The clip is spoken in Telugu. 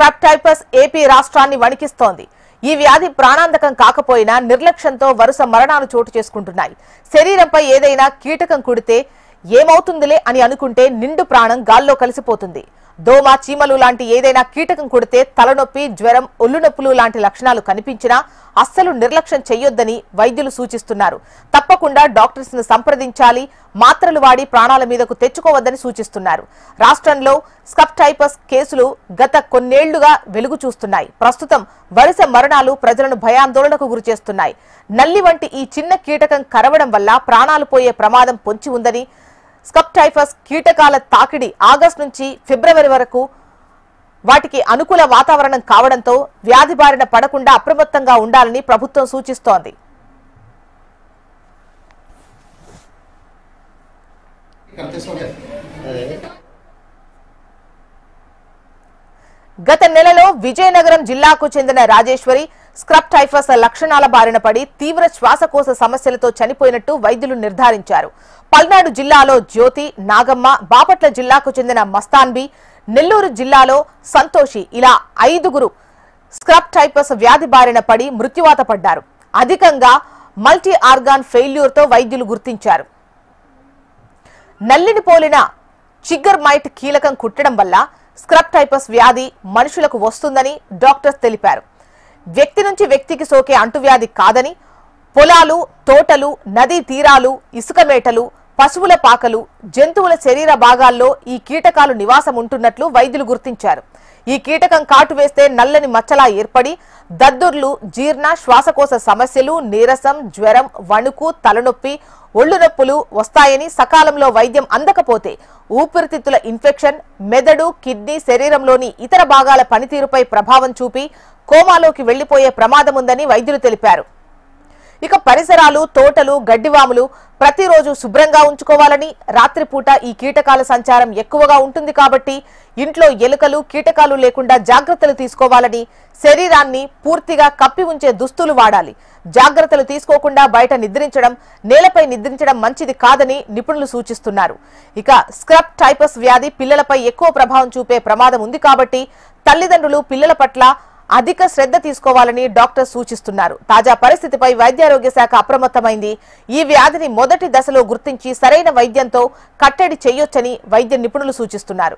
స్క్రబ్ టైఫస్ ఏపీ రాష్ట్రాన్ని వణికిస్తోంది. ఈ వ్యాధి ప్రాణాంతకం కాకపోయినా నిర్లక్ష్యంతో వరుస మరణాలు చోటు చేసుకుంటున్నాయి. శరీరంపై ఏదైనా కీటకం కుడితే ఏమవుతుందిలే అని అనుకుంటే నిండు ప్రాణం గాల్లో కలిసిపోతుంది. దోమ, చీమలు లాంటి ఏదైనా కీటకం కుడితే తలనొప్పి, జ్వరం, ఒళ్ళు నొప్పులు లాంటి లక్షణాలు కనిపించినా అస్సలు నిర్లక్ష్యం చేయొద్దని వైద్యులు సూచిస్తున్నారు. తప్పకుండా డాక్టర్స్ ను సంప్రదించాలి, మాత్రలు వాడి ప్రాణాల మీదకు తెచ్చుకోవద్దని సూచిస్తున్నారు. రాష్ట్రంలో స్క్రబ్ టైఫస్ కేసులు గత కొన్నేళ్లుగా వెలుగు చూస్తున్నాయి. ప్రస్తుతం వరుస మరణాలు ప్రజలను భయాందోళనకు గురిచేస్తున్నాయి. నల్లి వంటి ఈ చిన్న కీటకం కరవడం వల్ల ప్రాణాలు పోయే ప్రమాదం పొంచి ఉందని, స్క్రబ్ టైఫస్ కీటకాల తాకిడి ఆగస్టు నుంచి ఫిబ్రవరి వరకు వాటికి అనుకూల వాతావరణం కావడంతో వ్యాధి బారిన పడకుండా అప్రమత్తంగా ఉండాలని ప్రభుత్వం సూచిస్తోంది. గత నెలలో విజయనగరం జిల్లాకు చెందిన రాజేశ్వరి స్క్రబ్ టైఫస్ లక్షణాల బారిన పడి తీవ్ర శ్వాసకోశ సమస్యలతో చనిపోయినట్టు వైద్యులు నిర్ధారించారు. పల్నాడు జిల్లాలో జ్యోతి, నాగమ్మ, బాపట్ల జిల్లాకు చెందిన మస్తాన్బి, నెల్లూరు జిల్లాలో సంతోషి ఇలా 5గురు స్క్రబ్ టైఫస్ వ్యాధి బారిన పడి మృత్యువాత పడ్డారు. అధికంగా మల్టీ ఆర్గాన్ ఫెయిల్యూర్ తో వైద్యులు గుర్తించారు. నల్లిని పోలిన చిగ్గర్ మైట్ కీలకం కుట్టడం వల్ల స్క్రబ్ టైఫస్ వ్యాధి మనుషులకు వస్తుందని డాక్టర్స్ తెలిపారు. వ్యక్తి నుంచి వ్యక్తికి సోకే అంటువ్యాధి కాదని, పొలాలు, తోటలు, నదీ తీరాలు, ఇసుక మేటలు, పశువుల పాకలు, జంతువుల శరీర భాగాల్లో ఈ కీటకాలు నివాసం ఉంటున్నట్లు వైద్యులు గుర్తించారు. ఈ కీటకం కాటు వేస్తే నల్లని మచ్చలా ఏర్పడి దద్దుర్లు, జీర్ణ, శ్వాసకోశ సమస్యలు, నీరసం, జ్వరం, వణుకు, తలనొప్పి, ఒళ్ళు నొప్పులు వస్తాయని, సకాలంలో వైద్యం అందకపోతే ఊపిరితిత్తుల ఇన్ఫెక్షన్, మెదడు, కిడ్నీ, శరీరంలోని ఇతర భాగాల పనితీరుపై ప్రభావం చూపి కోమాలోకి వెళ్లిపోయే ప్రమాదం ఉందని వైద్యులు తెలిపారు. ఇక పరిసరాలు, తోటలు, గడ్డివాములు ప్రతిరోజు శుభ్రంగా ఉంచుకోవాలని, రాత్రిపూట ఈ కీటకాల సంచారం ఎక్కువగా ఉంటుంది కాబట్టి ఇంట్లో ఎలుకలు, కీటకాలు లేకుండా జాగ్రత్తలు తీసుకోవాలని, శరీరాన్ని పూర్తిగా కప్పి ఉంచే దుస్తులు వాడాలి. జాగ్రత్తలు తీసుకోకుండా బయట నిద్రించడం, నేలపై నిద్రించడం మంచిది కాదని నిపుణులు సూచిస్తున్నారు. ఇక స్క్రబ్ టైఫస్ వ్యాధి పిల్లలపై ఎక్కువ ప్రభావం చూపే ప్రమాదం ఉంది కాబట్టి తల్లిదండ్రులు పిల్లల పట్ల అధిక శ్రద్ధ తీసుకోవాలని డాక్టర్ సూచిస్తున్నారు. తాజా పరిస్థితిపై వైద్యారోగ్య శాఖ అప్రమత్తమైంది. ఈ వ్యాధిని మొదటి దశలో గుర్తించి సరైన వైద్యంతో కట్టడి చేయొచ్చని వైద్య నిపుణులు సూచిస్తున్నారు.